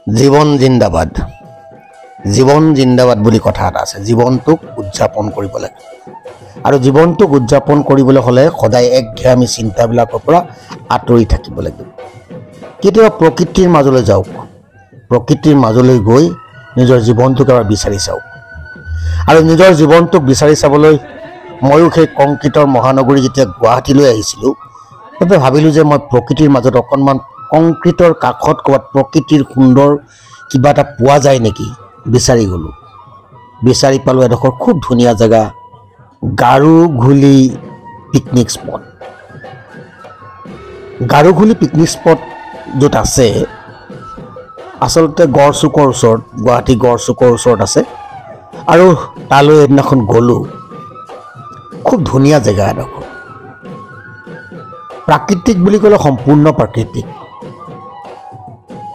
জীবন জিন্দাবাদ জীবন জিন্দাবাদ বুলি কথা এটা আছে জীৱনটোক উদযাপন কৰিব লাগে আৰু জীৱনটোক উদযাপন কৰিবলৈ হলে সদায় একঘেয়ামী চিন্তাবিলাকৰ পৰা আঁতৰি থাকিব লাগিব কেতিয়াবা প্ৰকৃতিৰ মাজলৈ যাওক প্ৰকৃতিৰ মাজলৈ গৈ নিজৰ জীৱনটোক এবাৰ বিচাৰি চাওক আৰু নিজৰ জীৱনটোক বিচাৰি চাবলৈ ময়ো সেই কংক্ৰিটৰ মহানগৰী যেতিয়া গুৱাহাটীলৈ আহিছিলোঁ তেন্তে ভাবিলোঁ যে মই প্ৰকৃতিৰ মাজত অকণমান কংক্ৰিটৰ কাষত ক'ৰবাত প্ৰকৃতিৰ সুন্দৰ কিবা এটা পোৱা যায় নেকি বিচাৰি গ'লোঁ বিচাৰি পালোঁ এডোখৰ খুব ধুনীয়া জেগা গাৰুঘুলি পিকনিক স্পট গাৰুঘুলি পিকনিক স্পট য'ত আছে আচলতে গড়চুকৰ ওচৰত গুৱাহাটী গড়চুকৰ ওচৰত আছে আৰু তালৈ এদিনাখন গ'লোঁ খুব ধুনীয়া জেগা এডোখৰ প্ৰাকৃতিক বুলি ক'লে সম্পূৰ্ণ প্ৰাকৃতিক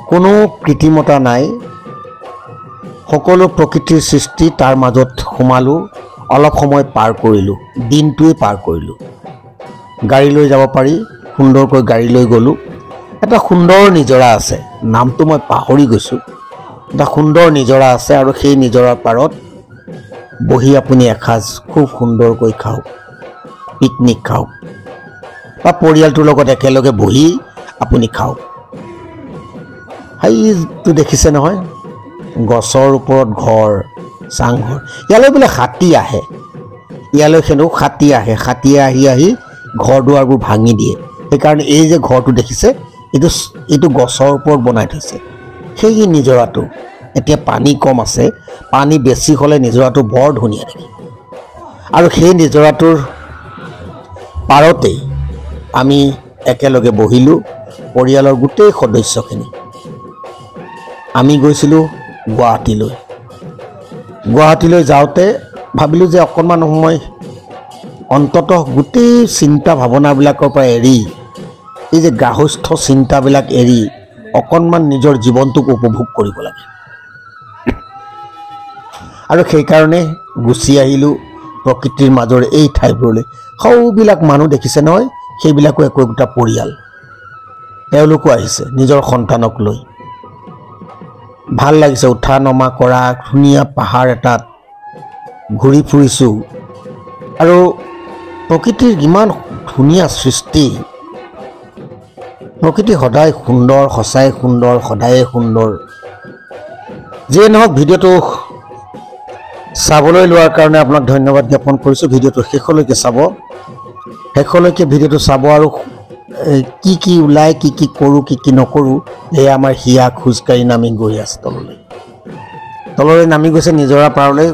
কোনো কৃত্ৰিমতা নাই সকলো প্ৰকৃতিৰ সৃষ্টি তাৰ মাজত সোমালোঁ অলপ সময় পাৰ কৰিলোঁ দিনটোৱে পাৰ কৰিলোঁ গাড়ী লৈ যাব পাৰি সুন্দৰকৈ গাড়ী লৈ গ'লোঁ এটা সুন্দৰ নিজৰা আছে নামটো মই পাহৰি গৈছোঁ এটা সুন্দৰ নিজৰা আছে আৰু সেই নিজৰাৰ পাৰত বহি আপুনি এসাঁজ খুব সুন্দৰকৈ খাওক পিকনিক খাওক বা পৰিয়ালটোৰ লগত একেলগে বহি আপুনি খাওক সেইটো দেখিছে নহয় গছৰ ওপৰত ঘৰ চাংঘৰ ইয়ালৈ বোলে হাতী আহে ইয়ালৈ সেনেও হাতী আহে হাতীয়ে আহি ঘৰ দুৱাৰবোৰ ভাঙি দিয়ে সেইকাৰণে এই যে ঘৰটো দেখিছে এইটো গছৰ ওপৰত বনাই থৈছে সেই নিজৰাটো এতিয়া পানী কম আছে পানী বেছি হ'লে নিজৰাটো বৰ ধুনীয়া দেখি আৰু সেই নিজৰাটোৰ পাৰতেই আমি একেলগে বহিলোঁ পৰিয়ালৰ গোটেই সদস্যখিনি আমি গৈছিলোঁ গুৱাহাটীলৈ যাওঁতে ভাবিলোঁ যে অকণমান সময় অন্ততঃ গোটেই চিন্তা ভাৱনাবিলাকৰ পৰা এৰি এই যে গাৰ্হস্থ্য চিন্তাবিলাক এৰি অকণমান নিজৰ জীৱনটোক উপভোগ কৰিব লাগে আৰু সেইকাৰণে গুচি আহিলোঁ প্ৰকৃতিৰ মাজৰ এই ঠাইবোৰলৈ সৌবিলাক মানুহ দেখিছে নহয় সেইবিলাকো একোটা পৰিয়াল তেওঁলোকো আহিছে নিজৰ সন্তানক লৈ ভাল লাগিছে উঠা নমা কৰা ধুনীয়া পাহাৰ এটাত ঘূৰি ফুৰিছোঁ আৰু প্ৰকৃতিৰ ইমান ধুনীয়া সৃষ্টি প্ৰকৃতি সদায় সুন্দৰ সঁচাই সুন্দৰ সদায়ে সুন্দৰ যিয়ে নহওক ভিডিঅ'টো চাবলৈ লোৱাৰ কাৰণে আপোনাক ধন্যবাদ জ্ঞাপন কৰিছোঁ ভিডিঅ'টো শেষলৈকে ভিডিঅ'টো চাব আৰু কি কি ওলায় কি কি কৰোঁ কি কি নকৰোঁ এয়া আমাৰ হিয়া খোজকাঢ়ি নামি গৈ আছে তললৈ নামি গৈছে নিজৰা পাৰলৈ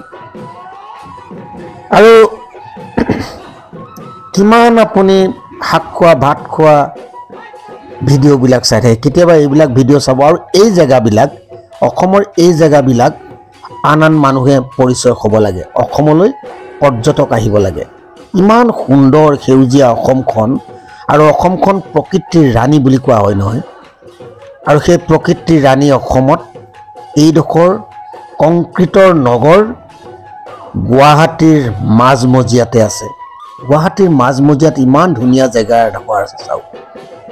আৰু কিমান আপুনি শাক খোৱা ভাত খোৱা ভিডিঅ'বিলাক চাই থাকে কেতিয়াবা এইবিলাক ভিডিঅ' চাব আৰু এই জেগাবিলাক অসমৰ এই জেগাবিলাক আন মানুহে পৰিচয় হ'ব লাগে অসমলৈ পৰ্যটক আহিব লাগে ইমান সুন্দৰ সেউজীয়া অসমখন আৰু অসমখন প্ৰকৃতিৰ ৰাণী বুলি কোৱা হয় নহয় আৰু সেই প্ৰকৃতিৰ ৰাণী অসমত এইডোখৰ কংক্ৰিটৰ নগৰ গুৱাহাটীৰ মাজমজিয়াতে আছে গুৱাহাটীৰ মাজমজিয়াত ইমান ধুনীয়া জেগা এডোখৰ আছে চাওক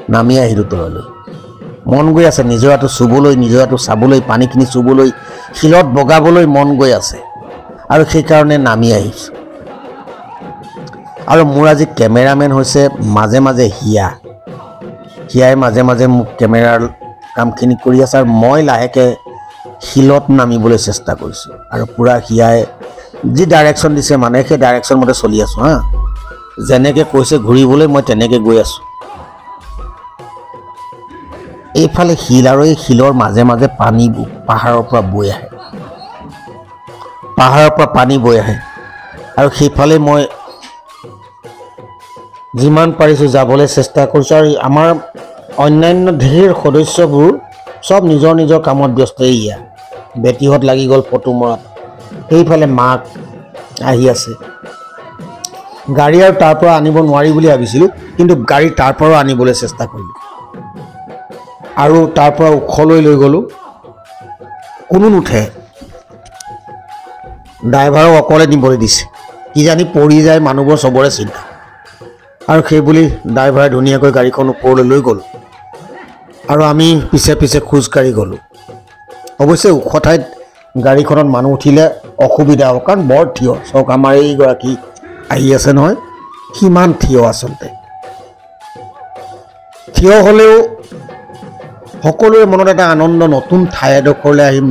নামি আহিলোঁ তললৈ মন গৈ আছে নিজৰাটো চুবলৈ নিজৰাটো চাবলৈ পানীখিনি চুবলৈ শিলত বগাবলৈ মন গৈ আছে আৰু সেইকাৰণে নামি আহিছোঁ আৰু মোৰ আজি কেমেৰামেন হৈছে মাজে মাজে হিয়াই মাজে মাজে মোক কেমেৰাৰ কামখিনি কৰি আছে আৰু মই লাহেকৈ শিলত নামিবলৈ চেষ্টা কৰিছোঁ আৰু পূৰা হিয়াই যি ডাইৰেকশ্যন দিছে মানে সেই ডাইৰেকশ্যন মতে চলি আছোঁ হা যেনেকৈ কৈছে ঘূৰিবলৈ মই তেনেকৈ গৈ আছোঁ এইফালে শিল আৰু এই শিলৰ মাজে মাজে পানী পাহাৰৰ পৰা বৈ আহে আৰু সেইফালে মই যিমান পাৰিছোঁ যাবলৈ চেষ্টা কৰিছোঁ আৰু আমাৰ অন্যান্য ঢেৰ সদস্যবোৰ চব নিজৰ নিজৰ কামত ব্যস্ত এয়া বেটীহঁত লাগি গ'ল ফটো মৰাত সেইফালে মাক আহি আছে গাড়ী আৰু তাৰ পৰা আনিব নোৱাৰি বুলি ভাবিছিলোঁ কিন্তু গাড়ী তাৰ পৰাও আনিবলৈ চেষ্টা কৰিলোঁ আৰু তাৰ পৰা ওখলৈ লৈ গ'লোঁ কোনো নুঠে ড্ৰাইভাৰক অকলে নিবলৈ দিছে কিজানি পৰি যায় মানুহবোৰ চবৰে চিন্তা আৰু সেইবুলি ড্ৰাইভাৰে ধুনীয়াকৈ গাড়ীখন ওপৰলৈ লৈ গ'ল আৰু আমি পিছে পিছে খোজকাঢ়ি গ'লোঁ অৱশ্যে ওখ ঠাইত গাড়ীখনত মানুহ উঠিলে অসুবিধা হ'ব, কাৰণ বৰ থিয়। চাওক আমাৰ এইগৰাকী আহি আছে নহয়, কিমান থিয়। আচলতে থিয় হ'লেও সকলোৰে মনত এটা আনন্দ, নতুন ঠাই এডোখৰলৈ আহিম,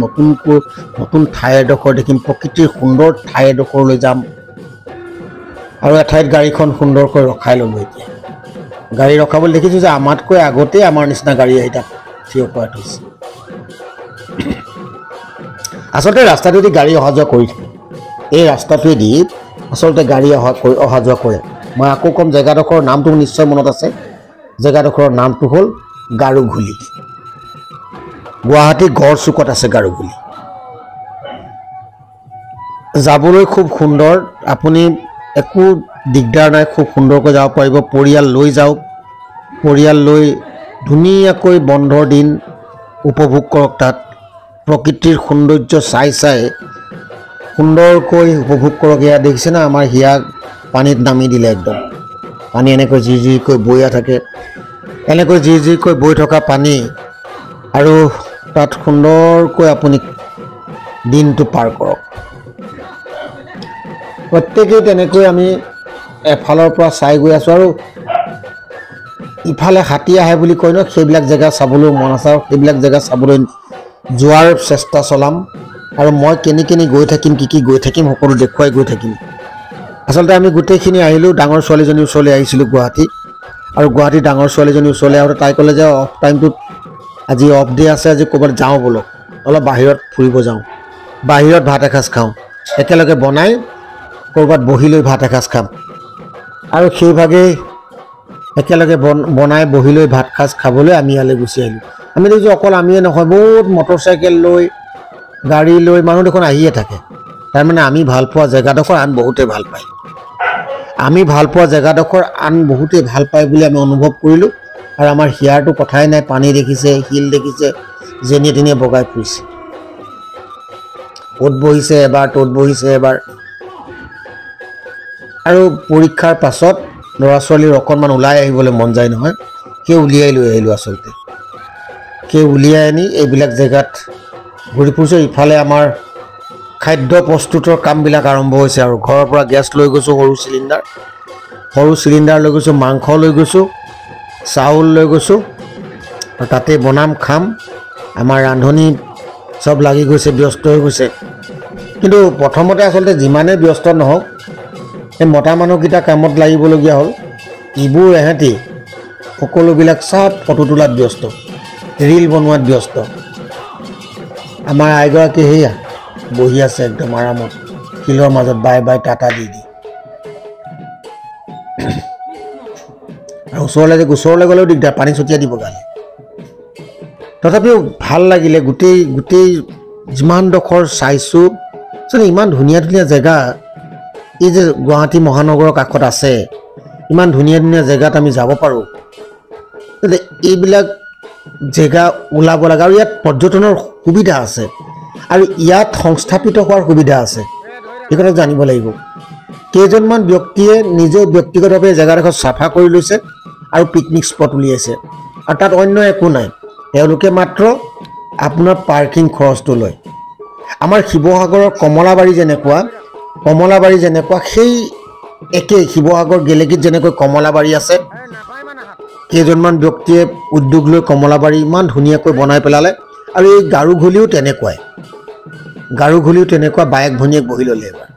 নতুন ঠাই এডোখৰ দেখিম, প্ৰকৃতিৰ সুন্দৰ ঠাই এডোখৰলৈ যাম। আৰু এঠাইত গাড়ীখন সুন্দৰকৈ ৰখাই ল'লোঁ। এতিয়া গাড়ী ৰখাবলৈ দেখিছোঁ যে আমাতকৈ আগতেই আমাৰ নিচিনা গাড়ী আহি তাত থিয় কৰাই থৈছে। আচলতে ৰাস্তাটোৱেদি গাড়ী অহা যোৱা কৰি থাকে, এই ৰাস্তাটোৱেদি আচলতে গাড়ী অহা যোৱা কৰে। মই আকৌ ক'ম, জেগাডোখৰৰ নামটো নিশ্চয় মনত আছে। জেগাডোখৰৰ নামটো হ'ল গাৰুঘুলি। গুৱাহাটী গড় চুকত আছে গাৰুঘুলি। যাবলৈ খুব সুন্দৰ, আপুনি একো দিগদাৰ নাই, খুব সুন্দৰকৈ যাব পাৰিব। পৰিয়াল লৈ যাওক, পৰিয়াল লৈ ধুনীয়াকৈ বন্ধৰ দিন উপভোগ কৰক। তাত প্ৰকৃতিৰ সৌন্দৰ্য চাই সুন্দৰকৈ উপভোগ কৰক। এয়া দেখিছে না, আমাৰ হিয়া পানীত নামি দিলে। একদম পানী এনেকৈ জিৰকৈ বৈ থাকে, এনেকৈ জিৰকৈ বৈ থকা পানী, আৰু তাত সুন্দৰকৈ আপুনি দিনটো পাৰ কৰক। প্ৰত্যেকেই তেনেকৈ আমি এফালৰ পৰা চাই গৈ আছোঁ। আৰু ইফালে হাতী আহে বুলি কয় ন, সেইবিলাক জেগা চাবলৈ মন আছে, আৰু সেইবিলাক জেগা চাবলৈ যোৱাৰ চেষ্টা চলাম। আৰু মই কেনি গৈ থাকিম, কি গৈ থাকিম, সকলো দেখুৱাই গৈ থাকিম। আচলতে আমি গোটেইখিনি আহিলোঁ। ডাঙৰ ছোৱালীজনীৰ ওচৰলৈ আহিছিলোঁ গুৱাহাটী, আৰু গুৱাহাটী ডাঙৰ ছোৱালীজনীৰ ওচৰলৈ আহোঁতে তাই ক'লে যে অফ টাইমটোত আজি অফ ডে আছে, আজি ক'ৰবাত যাওঁ ব'লক, অলপ বাহিৰত ফুৰিব যাওঁ, বাহিৰত ভাত এসাঁজ খাওঁ, একেলগে বনাই ক'ৰবাত বহি লৈ ভাত এসাঁজ খাম। আৰু সেইভাগেই একেলগে বনাই বহি লৈ ভাত সাঁজ খাবলৈ আমি ইয়ালৈ গুচি আহিলোঁ। আমি দেখিছোঁ অকল আমিয়ে নহয়, বহুত মটৰচাইকেল লৈ, গাড়ী লৈ মানুহ দেখোন আহিয়ে থাকে। তাৰমানে আমি ভাল পোৱা জেগাডোখৰ আন বহুতেই ভাল পায়, আমি ভাল পোৱা জেগাডোখৰ আন বহুতেই ভাল পায় বুলি আমি অনুভৱ কৰিলোঁ। আৰু আমাৰ হিয়াৰটো কথাই নাই, পানী দেখিছে, শিল দেখিছে, যেনিয়ে তেনিয়ে বগাই ফুৰিছে, অ'ত বহিছে এবাৰ, ত'ত বহিছে এবাৰ। আৰু পৰীক্ষাৰ পাছত ল'ৰা ছোৱালীৰ অকণমান ওলাই আহিবলৈ মন যায় নহয়, সেই উলিয়াই লৈ আহিলোঁ। আচলতে সেই উলিয়াই আনি এইবিলাক জেগাত ঘূৰি ফুৰিছোঁ। ইফালে আমাৰ খাদ্য প্ৰস্তুতৰ কামবিলাক আৰম্ভ হৈছে। আৰু ঘৰৰ পৰা গেছ লৈ গৈছোঁ, সৰু চিলিণ্ডাৰ লৈ গৈছোঁ, মাংস লৈ গৈছোঁ, চাউল লৈ গৈছোঁ, আৰু তাতে বনাম, খাম। আমাৰ ৰান্ধনি চব লাগি গৈছে, ব্যস্ত হৈ গৈছে। কিন্তু প্ৰথমতে আচলতে যিমানেই ব্যস্ত নহওক, এই মতা মানুহকেইটা কামত লাগিবলগীয়া হ'ল। ইবোৰ এহেঁতি সকলোবিলাক চব ফটো তোলাত ব্যস্ত, ৰীল বনোৱাত ব্যস্ত। আমাৰ আইগৰাকী সেয়া বহি আছে একদম আৰামত, শিলৰ মাজত বাই বাই টাটা দি। আৰু ওচৰলৈ গ'লেও দিগদাৰ, পানী ছটিয়াই দিব গালে। তথাপিও ভাল লাগিলে। গোটেই যিমানডোখৰ চাইছোঁ, ইমান ধুনীয়া জেগা। এই যে গুৱাহাটী মহানগৰৰ কাষত আছে, ইমান ধুনীয়া জেগাত আমি যাব পাৰোঁ। এইবিলাক জেগা ওলাব লাগে, আৰু ইয়াত পৰ্যটনৰ সুবিধা আছে, আৰু ইয়াত সংস্থাপিত হোৱাৰ সুবিধা আছে। এই কথা জানিব লাগিব। কেইজনমান ব্যক্তিয়ে নিজে ব্যক্তিগতভাৱে জেগাডোখৰ চাফা কৰি লৈছে আৰু পিকনিক স্পট উলিয়াইছে, আৰু তাত অন্য একো নাই। তেওঁলোকে মাত্ৰ আপোনাৰ পাৰ্কিং খৰচটো লয়। আমাৰ শিৱসাগৰৰ কমলাবাৰী যেনেকুৱা সেই একেই শিৱসাগৰ গেলেকীত যেনেকৈ কমলাবাৰী আছে, কেইজনমান ব্যক্তিয়ে উদ্যোগ লৈ কমলাবাৰী ইমান ধুনীয়াকৈ বনাই পেলালে। আৰু এই গাৰুঘুলিও তেনেকুৱা বায়েক ভনীয়েক বহি ল'লে এবাৰ।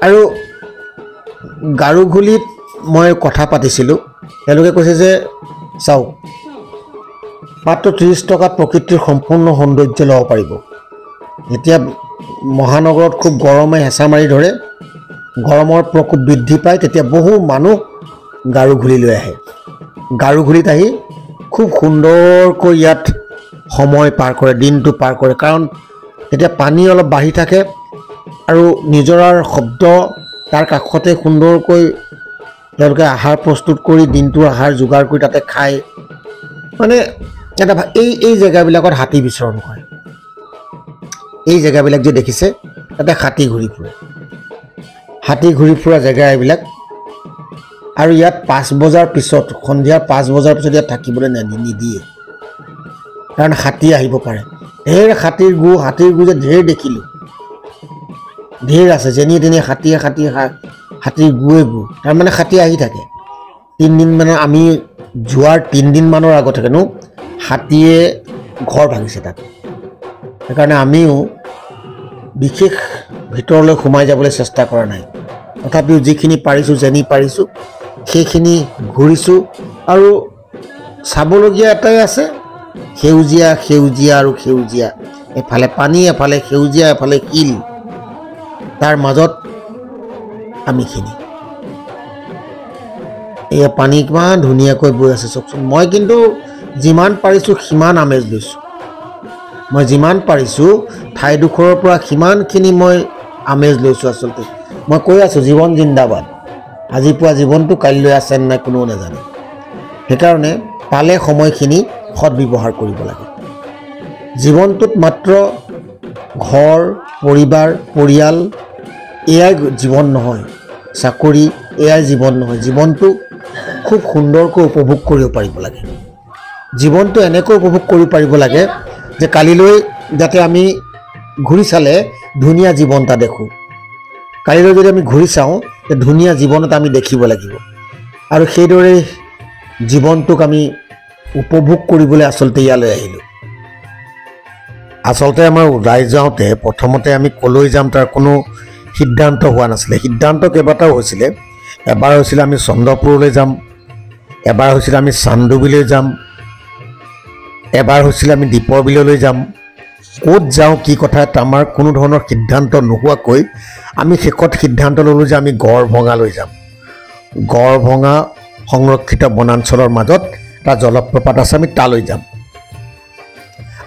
আৰু গাৰুঘুলিত মই কথা পাতিছিলোঁ, তেওঁলোকে কৈছে যে চাওক, মাত্ৰ 30 টকাত প্ৰকৃতিৰ সম্পূৰ্ণ সৌন্দৰ্য ল'ব পাৰিব। এতিয়া মহানগৰত খুব গৰমে হেঁচা মাৰি ধৰে, গৰমৰ প্ৰকোপ বৃদ্ধি পায়, তেতিয়া বহু মানুহ গাৰুঘুলিলৈ আহে। গাৰুঘুলিত আহি খুব সুন্দৰকৈ ইয়াত সময় পাৰ কৰে, দিনটো পাৰ কৰে। কাৰণ এতিয়া পানী অলপ বাঢ়ি থাকে, আৰু নিজৰাৰ শব্দ, তাৰ কাষতে সুন্দৰকৈ তেওঁলোকে আহাৰ প্ৰস্তুত কৰি, দিনটোৰ আহাৰ যোগাৰ কৰি তাতে খায়। মানে এটা এই জেগাবিলাকত হাতী বিচৰণ কৰে। এই জেগাবিলাক যে দেখিছে, তাতে হাতী ঘূৰি ফুৰা জেগা এইবিলাক। আৰু ইয়াত 5 বজাৰ পিছত, সন্ধিয়া 5 বজাৰ পিছত ইয়াত থাকিবলৈ নিদিয়ে, কাৰণ হাতী আহিব পাৰে। ঢেৰ হাতীৰ গু যে ঢেৰ দেখিলোঁ, ঢেৰ আছে যেনি তেনি হাতীৰ গুৱে গু। তাৰমানে হাতী আহি থাকে 3 দিন মানে আমি যোৱাৰ 3 দিন মানৰ আগত থাকেনো হাতীয়ে ঘৰ ভাঙিছে তাত। সেইকাৰণে আমিও বিশেষ ভিতৰলৈ সোমাই যাবলৈ চেষ্টা কৰা নাই, তথাপিও যিখিনি পাৰিছোঁ যেনি পাৰিছোঁ সেইখিনি ঘূৰিছোঁ। আৰু চাবলগীয়া এটাই আছে, সেউজীয়া সেউজীয়া আৰু সেউজীয়া, এফালে পানী এফালে সেউজীয়া এফালে শিল, তাৰ মাজত আমিখিনি। এয়া পানী কিমান ধুনীয়াকৈ বৈ আছে চাওকচোন। মই কিন্তু যিমান পাৰিছোঁ সিমান আমেজ লৈছোঁ, মই যিমান পাৰিছোঁ ঠাইডোখৰৰ পৰা সিমানখিনি মই আমেজ লৈছোঁ। আচলতে মই কৈ আছোঁ জীৱন জিন্দাবাদ, আজি পোৱা জীৱনটো কাইলৈ আছে নাই কোনেও নাজানে। সেইকাৰণে পালে সময়খিনি সৎব্যৱহাৰ কৰিব লাগে। জীৱনটোত মাত্ৰ ঘৰ পৰিবাৰ পৰিয়াল এয়াই জীৱন নহয়, চাকৰি এয়াই জীৱন নহয়। জীৱনটো খুব সুন্দৰকৈ উপভোগ কৰিব পাৰিব লাগে। জীৱনটো এনেকৈ উপভোগ কৰিব পাৰিব লাগে যে কালিলৈ যাতে আমি ঘূৰি চালে ধুনীয়া জীৱন এটা দেখোঁ। কালিলৈ যদি আমি ঘূৰি চাওঁ ধুনীয়া জীৱন এটা আমি দেখিব লাগিব। আৰু সেইদৰে জীৱনটোক আমি উপভোগ কৰিবলৈ আচলতে ইয়ালৈ আহিলোঁ। আচলতে আমাৰ ওলাই যাওঁতে প্ৰথমতে আমি ক'লৈ যাম তাৰ কোনো সিদ্ধান্ত হোৱা নাছিলে। সিদ্ধান্ত কেইবাটাও হৈছিলে। এবাৰ হৈছিলে আমি চন্দ্ৰপুৰলৈ যাম, এবাৰ হৈছিলে আমি চান্দুবিলৈ যাম, এবাৰ হৈছিলে আমি দীপৰ বিললৈ যাম। ক'ত যাওঁ কি কথা আমাৰ কোনো ধৰণৰ সিদ্ধান্ত নোহোৱাকৈ আমি শেষত সিদ্ধান্ত ল'লোঁ যে আমি গড়ভঙালৈ যাম। গড়ভঙা সংৰক্ষিত বনাঞ্চলৰ মাজত এটা জলপ্ৰপাত আছে, আমি তালৈ যাম।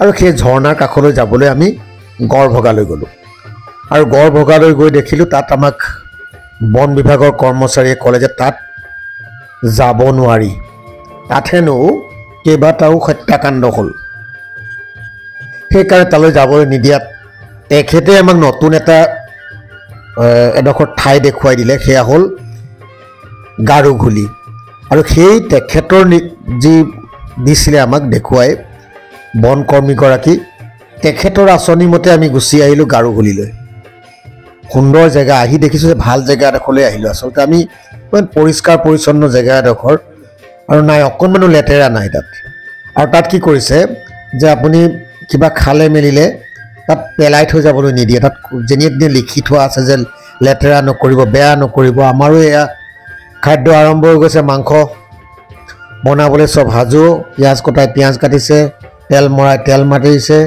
আৰু সেই ঝৰ্ণাৰ কাষলৈ যাবলৈ আমি গড়ভঙালৈ গ'লোঁ। আৰু গড়ভঙালৈ গৈ দেখিলোঁ তাত আমাক বন বিভাগৰ কৰ্মচাৰীয়ে ক'লে যে তাত যাব নোৱাৰি, তাত হেনো কেইবাটাও হত্যাকাণ্ড হ'ল। সেইকাৰণে তালৈ যাবলৈ নিদিয়াত তেখেতে আমাক নতুন এডোখৰ ঠাই দেখুৱাই দিলে, সেয়া হ'ল গাৰোঘুলি। আৰু সেই তেখেতৰ যি দিছিলে আমাক দেখুৱাই বন কৰ্মীগৰাকী, তেখেতৰ আঁচনি মতে আমি গুচি আহিলোঁ গাৰোঘুলিলৈ। সুন্দৰ জেগা, আহি দেখিছোঁ যে ভাল জেগা এডোখৰলৈ আহিলোঁ। আচলতে আমি ইমান পৰিষ্কাৰ পৰিচ্ছন্ন জেগা এডোখৰ, আৰু নাই অকণমানো লেতেৰা নাই তাত। আৰু তাত কি কৰিছে যে আপুনি কিবা খালে মেলিলে তাত পেলাই থৈ যাবলৈ নিদিয়ে। তাত যেনিয়ে তেনিয়ে লিখি থোৱা আছে যে লেতেৰা নকৰিব, বেয়া নকৰিব। আমাৰো এয়া খাদ্য আৰম্ভ হৈ গৈছে, মাংস বনাবলৈ চব সাজু। পিঁয়াজ কটাই পিঁয়াজ কাটিছে, তেল মৰাই তেল মাৰিছে,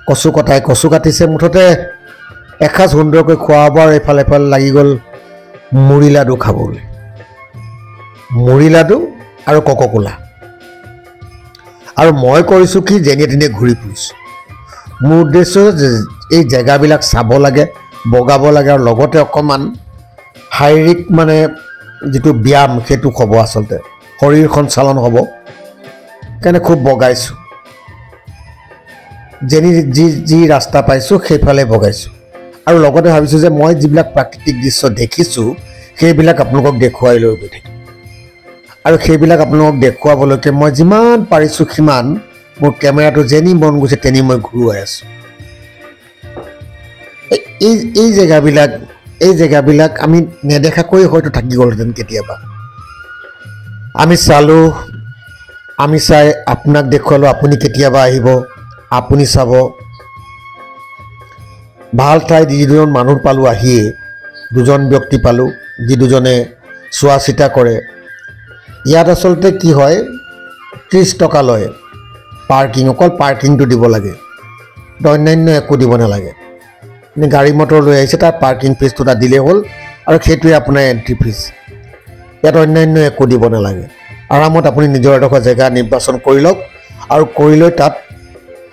কচু কটাই কচু কাটিছে। মুঠতে এসাঁজ সুন্দৰকৈ খোৱা হ'ব। আৰু এফালে লাগি গ'ল মুড়ি লাডু খাবলৈ, মুড়ি লাডু আৰু কক'কোলা। আৰু মই কৰিছোঁ কি যেনিয়ে তেনিয়ে ঘূৰি ফুৰিছোঁ। মোৰ উদ্দেশ্য যে এই জেগাবিলাক চাব লাগে, বগাব লাগে, আৰু লগতে অকণমান শাৰীৰিক মানে যিটো ব্যায়াম সেইটো হ'ব, আচলতে শৰীৰ সঞ্চালন হ'ব। সেইকাৰণে খুব বগাইছোঁ, যেনি যি ৰাস্তা পাইছোঁ সেইফালে বগাইছোঁ। আৰু লগতে ভাবিছোঁ যে মই যিবিলাক প্ৰাকৃতিক দৃশ্য দেখিছোঁ সেইবিলাক আপোনালোকক দেখুৱাই লৈ গৈ থাকিম। আৰু সেইবিলাক আপোনালোকক দেখুৱাবলৈকে মই যিমান পাৰিছোঁ সিমান মোৰ কেমেৰাটো যেনি মন গৈছে তেনি মই ঘূৰুৱাই আছোঁ। এই জেগাবিলাক আমি নেদেখাকৈ হয়তো থাকি গ'লহেঁতেন কেতিয়াবা। আমি চালোঁ, আমি চাই আপোনাক দেখুৱালোঁ, আপুনি কেতিয়াবা আহিব, আপুনি চাব। ভাল ঠাইত যিজন মানুহ পালোঁ, আহিয়ে 2জন ব্যক্তি পালোঁ যি দুজনে চোৱা চিতা কৰে। ইয়াত আচলতে কি হয়, 30 টকা লয় পাৰ্কিং, অকল পাৰ্কিংটো দিব লাগে, অন্যান্য একো দিব নালাগে। গাড়ী মটৰ লৈ আহিছে তাত পাৰ্কিং ফিজটো তাত দিলেই হ'ল, আৰু সেইটোৱে আপোনাৰ এণ্ট্ৰি ফিজ। ইয়াত অন্যান্য একো দিব নালাগে। আৰামত আপুনি নিজৰ এডোখৰ জেগা নিৰ্বাচন কৰি লওক, আৰু কৰি লৈ তাত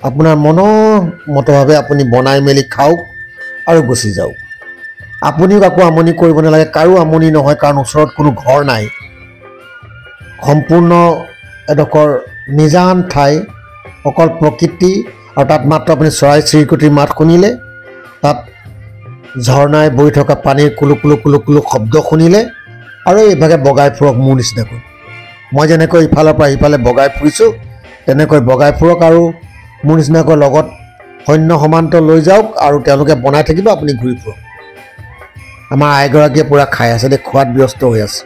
আপোনাৰ মনমতভাৱে আপুনি বনাই মেলি খাওক আৰু গুচি যাওক। আপুনিও কাকো আমনি কৰিব নালাগে, কাৰো আমনি নহয়, কাৰণ ওচৰত কোনো ঘৰ নাই। সম্পূৰ্ণ এডোখৰ নিজান ঠাই, অকল প্ৰকৃতি, আৰু তাত মাত্ৰ আপুনি চৰাই চিৰিকটিৰ মাত শুনিলে, তাত ঝৰ্ণাই বৈ থকা পানীৰ কুলু কুলু কুলু কুলু শব্দ শুনিলে, আৰু এইভাগে বগাই ফুৰক মোৰ নিচিনাকৈ। মই যেনেকৈ ইফালৰ পৰা সিফালে বগাই ফুৰিছোঁ তেনেকৈ বগাই ফুৰক, আৰু মোৰ নিচিনাকৈ লগত সৈন্য সমান্ত লৈ যাওক আৰু তেওঁলোকে বনাই থাকিব, আপুনি ঘূৰি ফুৰক। আমাৰ আইগৰাকীয়ে পূৰা খাই আছে, দে খোৱাত ব্যস্ত হৈ আছে,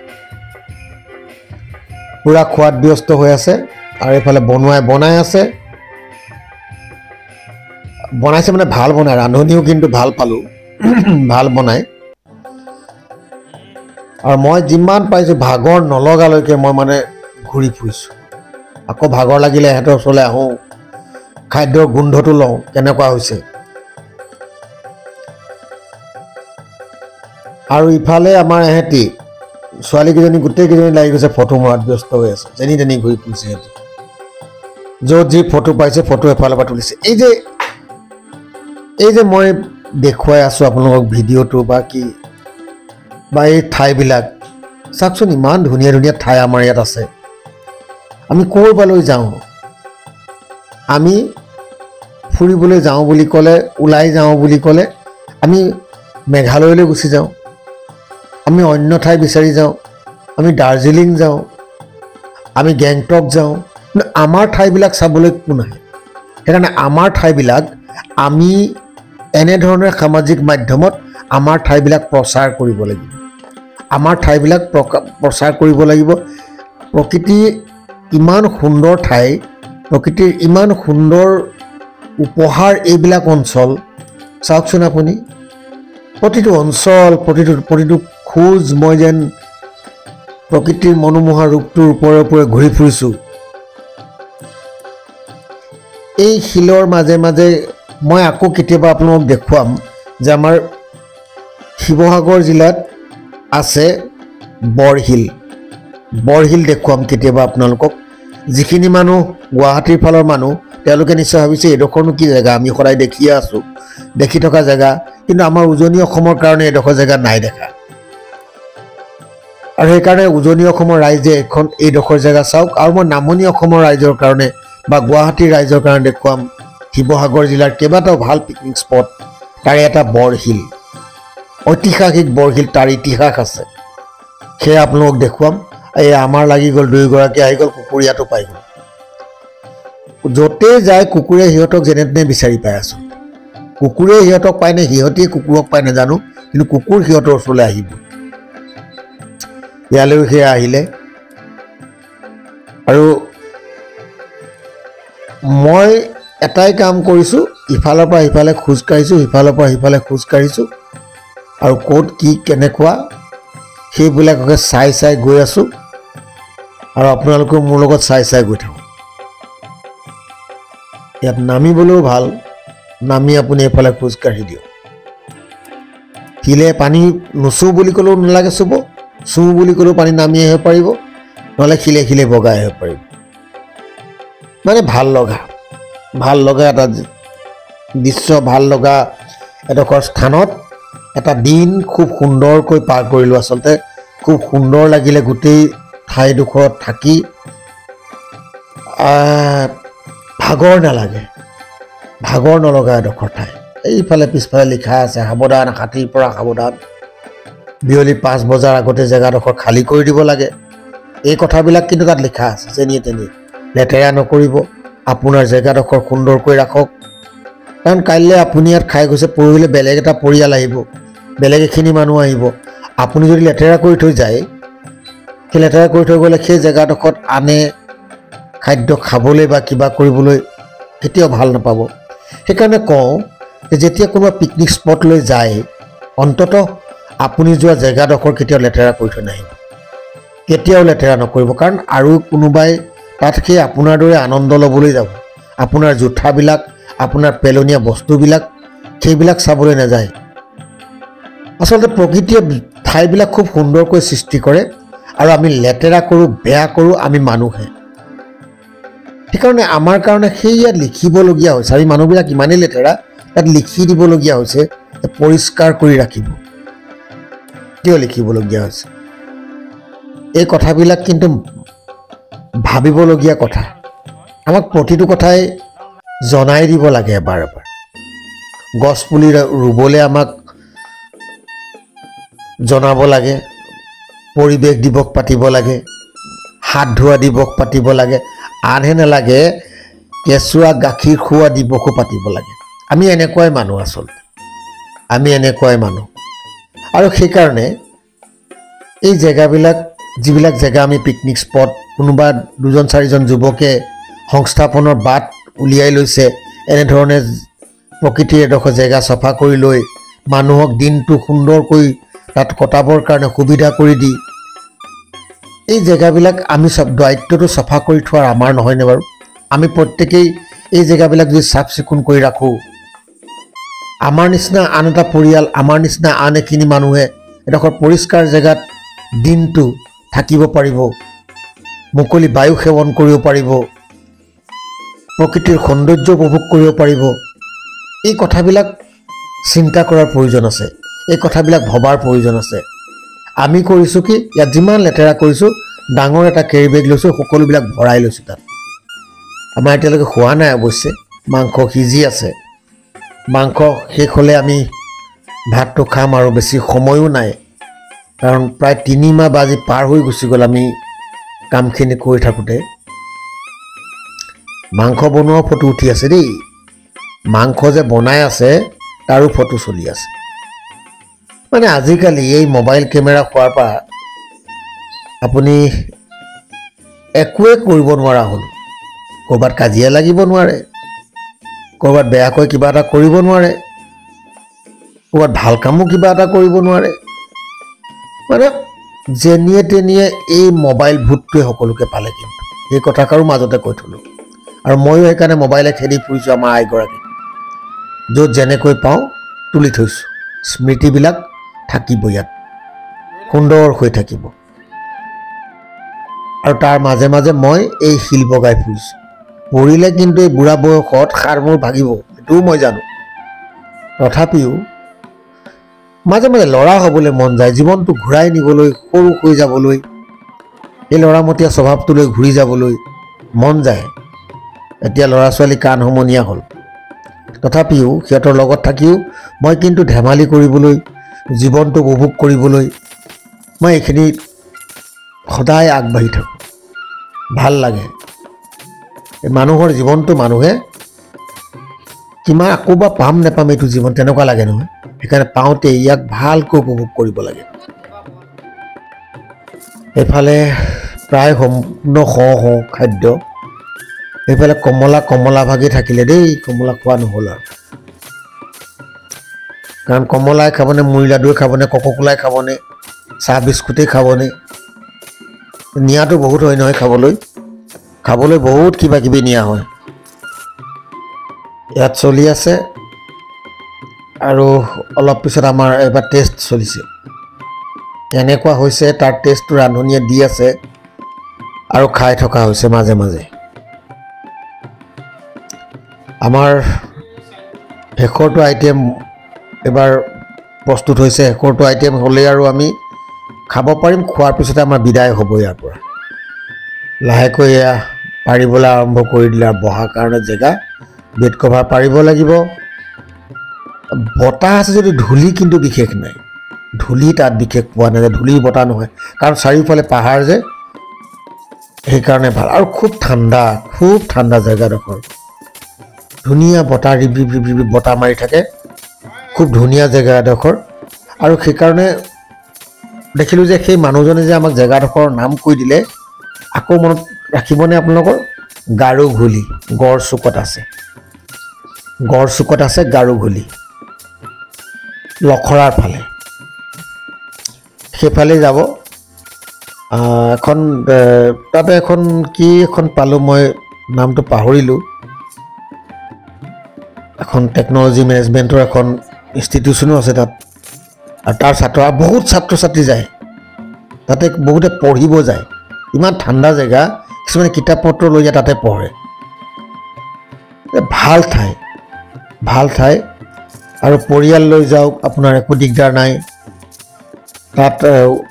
পূৰা খোৱাত ব্যস্ত হৈ আছে। আৰু এইফালে বনাই আছে, বনাইছে মানে ভাল বনায়, ৰান্ধনিও কিন্তু ভাল পালোঁ, ভাল বনায়। আৰু মই যিমান পাইছোঁ ভাগৰ নলগালৈকে মই মানে ঘূৰি ফুৰিছোঁ। আকৌ ভাগৰ লাগিলে এহেঁতৰ ওচৰলৈ আহোঁ, খাদ্যৰ গোন্ধটো লওঁ কেনেকুৱা হৈছে। আৰু ইফালে আমাৰ এহেঁতি ছোৱালীকেইজনী গোটেইকেইজনী লাগি গৈছে ফটো মৰাত ব্যস্ত হৈ আছে, যেনি তেনি ঘূৰি ফুৰিছে সিহঁতি, য'ত যি ফটো পাইছে ফটো এফালৰ পৰা তুলিছে। এই যে মই দেখুৱাই আছোঁ আপোনালোকক ভিডিঅ'টো বা কি বা এই ঠাইবিলাক চাওকচোন, ইমান ধুনীয়া ধুনীয়া ঠাই আমাৰ ইয়াত আছে। আমি ক'ৰবালৈ যাওঁ, আমি ফুৰিবলৈ যাওঁ বুলি ক'লে, ওলাই যাওঁ বুলি ক'লে আমি মেঘালয়লৈ গুচি যাওঁ, আমি অন্য ঠাই বিচাৰি যাওঁ, আমি দাৰ্জিলিং যাওঁ, আমি গেংটক যাওঁ, কিন্তু আমাৰ ঠাইবিলাক চাবলৈ কোন আহে? সেইকাৰণে আমাৰ ঠাইবিলাক আমি এনেধৰণে সামাজিক মাধ্যমত আমাৰ ঠাইবিলাক প্ৰচাৰ কৰিব লাগিব, আমাৰ ঠাইবিলাক প্ৰচাৰ কৰিব লাগিব। প্ৰকৃতি ইমান সুন্দৰ ঠাই, প্ৰকৃতিৰ ইমান সুন্দৰ উপহাৰ এইবিলাক অঞ্চল। চাওকচোন আপুনি, প্ৰতিটো অঞ্চল, প্ৰতিটো খোজ মই যেন প্ৰকৃতিৰ মনোমোহা ৰূপটোৰ ওপৰে ওপৰে ঘূৰি ফুৰিছোঁ। এই শিলৰ মাজে মাজে মই আকৌ কেতিয়াবা আপোনালোকক দেখুৱাম যে আমাৰ শিৱসাগৰ জিলাত আছে বৰশিল দেখুৱাম কেতিয়াবা আপোনালোকক। যিখিনি মানুহ গুৱাহাটীৰ ফালৰ মানুহ তেওঁলোকে নিশ্চয় ভাবিছে এইডোখৰনো কি জেগা, আমি সদায় দেখিয়ে আছোঁ, দেখি থকা জেগা, কিন্তু আমাৰ উজনি অসমৰ কাৰণে এইডোখৰ জেগা নাই দেখা। আৰু সেইকাৰণে উজনি অসমৰ ৰাইজে এইডোখৰ জেগা চাওক। আৰু মই নামনি অসমৰ ৰাইজৰ কাৰণে বা গুৱাহাটীৰ ৰাইজৰ কাৰণে দেখুৱাম শিৱসাগৰ জিলাৰ কেইবাটাও ভাল পিকনিক স্পট। তাৰে এটা বৰশিল, ঐতিহাসিক বৰশিল, তাৰ ইতিহাস আছে, সেয়া আপোনালোকক দেখুৱাম। এই আমাৰ লাগি গ'ল, দুয়োগৰাকী আহি গ'ল, কুকুৰীয়াটো পাই গ'ল। য'তেই যায় কুকুৰে সিহঁতক যেনে তেনে বিচাৰি পাই আছোঁ। কুকুৰে সিহঁতক পায় নে সিহঁতেই কুকুৰক পায় নাজানো, কিন্তু কুকুৰ সিহঁতৰ ওচৰলৈ আহিব। ইয়ালৈও সেয়া আহিলে। আৰু মই এটাই কাম কৰিছোঁ, ইফালৰ পৰা সিফালে খোজকাঢ়িছোঁ, সিফালৰ পৰা সিফালে খোজকাঢ়িছোঁ, আৰু ক'ত কি কেনেকুৱা সেইবিলাককে চাই চাই গৈ আছোঁ। আৰু আপোনালোকেও মোৰ লগত চাই চাই গৈ থাকক। ইয়াত নামিবলৈও ভাল, নামি আপুনি এইফালে খোজকাঢ়ি দিয়ক। শিলে পানী নুচুওঁ বুলি ক'লেও নালাগে চুব, চুওঁ বুলি ক'লেও পানী নামি আহিব পাৰিব, নহ'লে শিলে শিলে বগাই আহিব পাৰিব। মানে ভাল লগা এটা দৃশ্য, ভাল লগা এডোখৰ স্থানত এটা দিন খুব সুন্দৰকৈ পাৰ কৰিলোঁ। আচলতে খুব সুন্দৰ লাগিলে গোটেই ঠাইডোখৰত থাকি, ভাগৰ নলগা এডোখৰ ঠাই। এইফালে পিছফালে লিখা আছে সাৱধান, হাতীৰ পৰা সাৱধান, বিয়লি 5 বজাৰ আগতে জেগাডোখৰ খালী কৰি দিব লাগে। এই কথাবিলাক কিন্তু তাত লিখা আছে, যেনিয়ে তেনিয়ে লেতেৰা নকৰিব, আপোনাৰ জেগাডোখৰ সুন্দৰকৈ ৰাখক। কাৰণ কাইলৈ আপুনি ইয়াত খাই গৈছে, পৰহিলৈ বেলেগ এটা পৰিয়াল আহিব, বেলেগ এখিনি মানুহ আহিব। আপুনি যদি লেতেৰা কৰি থৈ যায়, সেই লেতেৰা কৰি থৈ গ'লে সেই জেগাডোখৰত আনে খাদ্য খাবলৈ বা কিবা কৰিবলৈ কেতিয়াও ভাল নাপাব। সেইকাৰণে কওঁ যে যেতিয়া কোনোবা পিকনিক স্পটলৈ যায়, অন্ততঃ আপুনি যোৱা জেগাডোখৰ কেতিয়াও লেতেৰা কৰি থৈ নাহিব, কেতিয়াও লেতেৰা নকৰিব। কাৰণ আৰু কোনোবাই তাত সেই আপোনাৰ দৰে আনন্দ ল'বলৈ যাব, আপোনাৰ জোঠাবিলাক, আপোনাৰ পেলনীয়া বস্তুবিলাক সেইবিলাক চাবলৈ নাযায়। আচলতে প্ৰকৃতিয়ে ঠাইবিলাক খুব সুন্দৰকৈ সৃষ্টি কৰে, আৰু আমি লেতেৰা কৰোঁ, বেয়া কৰোঁ আমি মানুহে। সেইকাৰণে আমাৰ কাৰণে সেয়া লিখিবলগীয়া হৈছে, আমি মানুহবিলাক ইমানেই লেতেৰা, তাত লিখি দিবলগীয়া হৈছে পৰিষ্কাৰ কৰি ৰাখিব। কিয় লিখিবলগীয়া হৈছে? এই কথাবিলাক কিন্তু ভাবিবলগীয়া কথা। আমাক প্ৰতিটো কথাই জনাই দিব লাগে এবাৰ এবাৰ। গছপুলি ৰুবলৈ আমাক জনাব লাগে, পৰিৱেশ দিৱস পাতিব লাগে, হাত ধোৱা দিৱস পাতিব লাগে। আনহে নালাগে কেঁচুৱা গাখীৰ খোৱা দিৱসো পাতিব লাগে আমি এনেকুৱাই মানুহ আচলতে আমি এনেকুৱাই মানুহ আৰু সেইকাৰণে এই জেগাবিলাক যিবিলাক জেগা আমি পিকনিক স্পট কোনোবা দুজন চাৰিজন যুৱকে সংস্থাপনৰ বাট উলিয়াই লৈছে এনেধৰণে প্ৰকৃতিৰ এডোখৰ জেগা চফা কৰি লৈ মানুহক দিনটো সুন্দৰকৈ তাত কটাবৰ কাৰণে সুবিধা কৰি দি এই জেগাবিলাক আমি সব দায়িত্বটো চফা কৰি থোৱাৰ আমাৰ নহয়নে বাৰু আমি প্ৰত্যেকেই এই জেগাবিলাক যদি চাফ চিকুণ কৰি ৰাখোঁ আমাৰ নিচিনা আন এটা পৰিয়াল আমাৰ নিচিনা আন এখিনি মানুহে এডোখৰ পৰিষ্কাৰ জেগাত দিনটো থাকিব পাৰিব মুকলি বায়ু সেৱন কৰিব পাৰিব প্ৰকৃতিৰ সৌন্দৰ্য উপভোগ কৰিব পাৰিব এই কথাবিলাক চিন্তা কৰাৰ প্ৰয়োজন আছে এই কথাবিলাক ভবাৰ প্ৰয়োজন আছে আমি কৰিছোঁ কি ইয়াত যিমান লেতেৰা কৰিছোঁ ডাঙৰ এটা কেৰি বেগ লৈছোঁ সকলোবিলাক ভৰাই লৈছোঁ তাত আমাৰ এতিয়ালৈকে খোৱা নাই অৱশ্যে মাংস সিজি আছে মাংস শেষ হ'লে আমি ভাতটো খাম আৰু বেছি সময়ো নাই কাৰণ প্ৰায় 3 মাহ বাজি পাৰ হৈ গুচি গ'ল আমি কামখিনি কৰি থাকোঁতে মাংস বনোৱা ফটো উঠি আছে দেই মাংস যে বনাই আছে তাৰো ফটো চলি আছে মানে আজিকালি এই মোবাইল কেমেৰা খোৱাৰ পৰা আপুনি একোৱে কৰিব নোৱাৰা হ'ল ক'ৰবাত কাজিয়া লাগিব নোৱাৰে ক'ৰবাত বেয়াকৈ কিবা এটা কৰিব নোৱাৰে ক'ৰবাত ভাল কামো কিবা এটা কৰিব নোৱাৰে মানে যেনিয়ে তেনিয়ে এই মোবাইল ভূতটোৱে সকলোকে পালে কিন্তু এই কথাষাৰো মাজতে কৈ থলোঁ আৰু ময়ো সেইকাৰণে মোবাইলে খেদি ফুৰিছোঁ আমাৰ আইগৰাকী য'ত যেনেকৈ পাওঁ তুলি থৈছোঁ স্মৃতিবিলাক থাকিব ইয়াত সুন্দৰ হৈ থাকিব আৰু তাৰ মাজে মাজে মই এই শিল বগাই ফুৰিছোঁ পৰিলে কিন্তু এই বুঢ়া বয়সত সাৰ মোৰ ভাগিব এইটোও মই জানো তথাপিও মাজে মাজে ল'ৰা হ'বলৈ মন যায় জীৱনটো ঘূৰাই নিবলৈ সৰু হৈ যাবলৈ এই ল'ৰামতীয়া স্বভাৱটোলৈ ঘূৰি যাবলৈ মন যায় এতিয়া ল'ৰা ছোৱালী কাণ সমনীয়া হ'ল তথাপিও সিহঁতৰ লগত থাকিও মই কিন্তু ধেমালি কৰিবলৈ জীৱনটো উপভোগ কৰিবলৈ মই এইখিনি সদায় আগবাঢ়ি থাকোঁ ভাল লাগে মানুহৰ জীৱনটো মানুহে কিমান আকৌ বা পাম নেপাম এইটো জীৱন তেনেকুৱা লাগে নহয় সেইকাৰণে পাওঁতে ইয়াক ভালকৈ উপভোগ কৰিব লাগে এইফালে প্ৰায় সম্পূৰ্ণ খাদ্য এইফালে কমলা ভাগি থাকিলে দেই কমলা খোৱা নহ'ল আৰু কাৰণ কমলাই খাবনে মুড়ি লাডুৱে খাবনে কক'কোলাই খাবনে চাহ বিস্কুটেই খাবনে নিয়াটো বহুত হয় নহয় খাবলৈ বহুত কিবা কিবি নিয়া হয় ইয়াত চলি আছে আৰু অলপ পিছত আমাৰ এবাৰ টেষ্ট চলিছে এনেকুৱা হৈছে তাৰ টেষ্টটো ৰান্ধনীয়ে দি আছে আৰু খাই থকা হৈছে মাজে মাজে আমাৰ শেষৰটো আইটেম এবাৰ প্ৰস্তুত হৈছে শেষৰটো আইটেম হ'লেই আৰু আমি খাব পাৰিম খোৱাৰ পিছতে আমাৰ বিদায় হ'ব ইয়াৰ পৰা লাহেকৈ এয়া পাৰিবলৈ আৰম্ভ কৰি দিলে আৰু বহাৰ কাৰণে জেগা বেড কভাৰ পাৰিব লাগিব বতাহ আছে যদি ধূলি কিন্তু বিশেষ নাই ধূলি তাত বিশেষ পোৱা নাযায় ধূলিৰ বতাহ নহয় কাৰণ চাৰিওফালে পাহাৰ যে সেইকাৰণে ভাল আৰু খুব ঠাণ্ডা জেগাডোখৰ ধুনীয়া বতাহ ৰিবি বতাহ মাৰি থাকে খুব ধুনীয়া জেগা এডোখৰ আৰু সেইকাৰণে দেখিলোঁ যে সেই মানুহজনে যে আমাক জেগাডোখৰৰ নাম কৈ দিলে আকৌ মনত ৰাখিবনে আপোনালোকৰ গাৰোঘুলি গড়চুকত আছে গাৰোঘুলি লখৰাৰ ফালে সেইফালে যাব এখন তাতে এখন কি এখন পালোঁ মই নামটো পাহৰিলোঁ এখন টেকন'লজি মেনেজমেণ্টৰ এখন ইনষ্টিটিউশ্যনো আছে তাত আৰু তাৰ বহুত ছাত্ৰ ছাত্ৰী যায় তাতে বহুতে পঢ়িব যায় ইমান ঠাণ্ডা জেগা কিছুমানে কিতাপ পত্ৰ লৈ যায় তাতে পঢ়ে ভাল ঠাই আৰু পৰিয়াল লৈ যাওক আপোনাৰ একো দিগদাৰ নাই তাত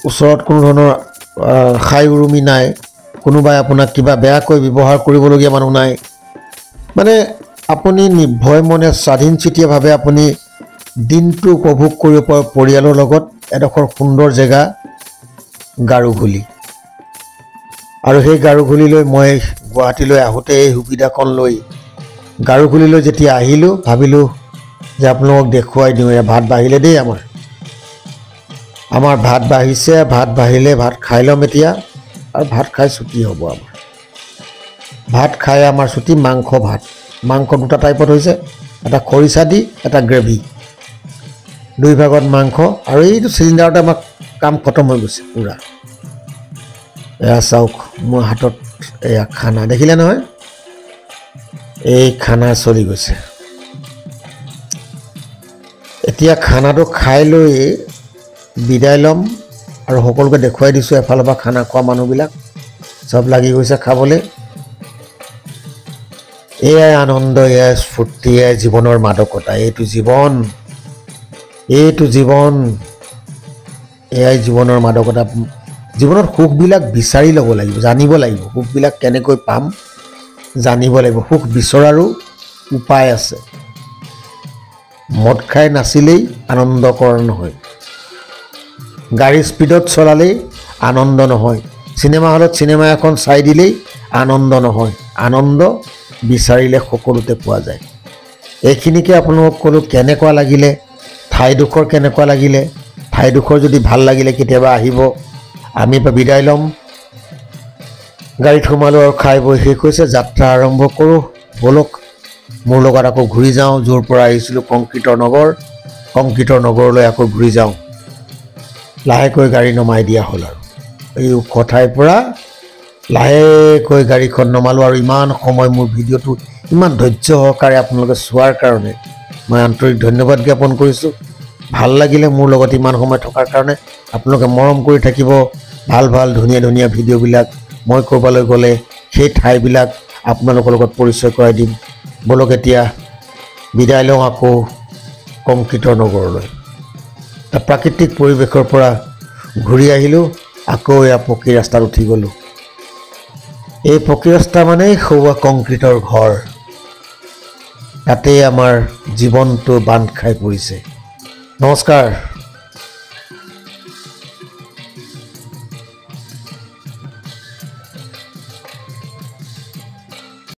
ওচৰত কোনো ধৰণৰ খাই উৰুমি নাই কোনোবাই আপোনাক কিবা বেয়াকৈ ব্যৱহাৰ কৰিবলগীয়া মানুহ নাই মানে আপুনি নিৰ্ভয় মনে স্বাধীন চিতীয়াভাৱে আপুনি দিনটো উপভোগ কৰিব পৰা পৰিয়ালৰ লগত এডোখৰ সুন্দৰ জেগা গাৰোঘুলি আৰু সেই গাৰোঘুলিলৈ মই গুৱাহাটীলৈ আহোঁতে এই সুবিধাকণ লৈ গাৰুকুলিলৈ যেতিয়া আহিলোঁ ভাবিলোঁ যে আপোনালোকক দেখুৱাই দিওঁ। ভাত বাঢ়িলে দেই আমাৰ ভাত বাঢ়িছে। ভাত বাঢ়িলে ভাত খাই ল'ম এতিয়া, আৰু ভাত খাই ছুটি হ'ব আমাৰ। ভাত খাই আমাৰ ছুটি। মাংস দুটা টাইপত হৈছে, এটা খৰিচা দি, এটা গ্ৰেভি, দুই ভাগত মাংস। আৰু এইটো চিলিণ্ডাৰতে আমাৰ কাম খতম হৈ গৈছে পূৰা। এয়া চাওক মোৰ হাতত এয়া খানা দেখিলে নহয়, এই খানা চলি গৈছে। এতিয়া খানাটো খাই লৈ বিদায় ল'ম, আৰু সকলোকে দেখুৱাই দিছোঁ। এফালৰ পৰা খানা খোৱা মানুহবিলাক চব লাগি গৈছে খাবলৈ। এয়াই আনন্দ, এয়াই স্ফূৰ্তি, এয়াই জীৱনৰ মাদকতা। এইটো জীৱন, এয়াই জীৱনৰ মাদকতা। জীৱনত সুখবিলাক বিচাৰি ল'ব লাগিব, জানিব লাগিব। সুখবিলাক কেনেকৈ পাম জানিব লাগিব। সুখ বিচৰাৰো উপায় আছে। মদ খাই নাচিলেই আনন্দকৰ নহয়, গাড়ী স্পীডত চলালেই আনন্দ নহয়, চিনেমা হলত চিনেমা এখন চাই দিলেই আনন্দ নহয়। আনন্দ বিচাৰিলে সকলোতে পোৱা যায়। এইখিনিকে আপোনালোকক ক'লোঁ। কেনেকুৱা লাগিলে, ঠাইডোখৰ কেনেকুৱা লাগিলে, ঠাইডোখৰ যদি ভাল লাগিলে কেতিয়াবা আহিব। আমি বিদায় ল'ম। গাড়ীত সোমালোঁ আৰু খাই বৈ শেষ হৈছে। যাত্ৰা আৰম্ভ কৰোঁ ব'লক। মোৰ লগত আকৌ ঘূৰি যাওঁ, য'ৰ পৰা আহিছিলোঁ কংক্ৰিটৰ নগৰলৈ আকৌ ঘূৰি যাওঁ। লাহেকৈ গাড়ী নমাই দিয়া হ'ল, আৰু এই ওখ ঠাইৰ পৰা লাহেকৈ গাড়ীখন নমালোঁ। আৰু ইমান সময় মোৰ ভিডিঅ'টো ইমান ধৈৰ্য সহকাৰে আপোনালোকে চোৱাৰ কাৰণে মই আন্তৰিক ধন্যবাদ জ্ঞাপন কৰিছোঁ। ভাল লাগিলে মোৰ লগত ইমান সময় থকাৰ কাৰণে। আপোনালোকে মৰম কৰি থাকিব। ভাল ধুনীয়া ভিডিঅ'বিলাক মই ক'ৰবালৈ গ'লে সেই ঠাইবিলাক আপোনালোকৰ লগত পৰিচয় কৰাই দিম। ব'লক এতিয়া বিদায় লওঁ আকৌ কংক্ৰিটৰ নগৰলৈ। প্ৰাকৃতিক পৰিৱেশৰ পৰা ঘূৰি আহিলোঁ, আকৌ এয়া পকী ৰাস্তাত উঠি গ'লোঁ। এই পকী ৰাস্তা মানেই সৌৱা কংক্ৰিটৰ ঘৰ। তাতেই আমাৰ জীৱনটো বান্ধ খাই পৰিছে। নমস্কাৰ।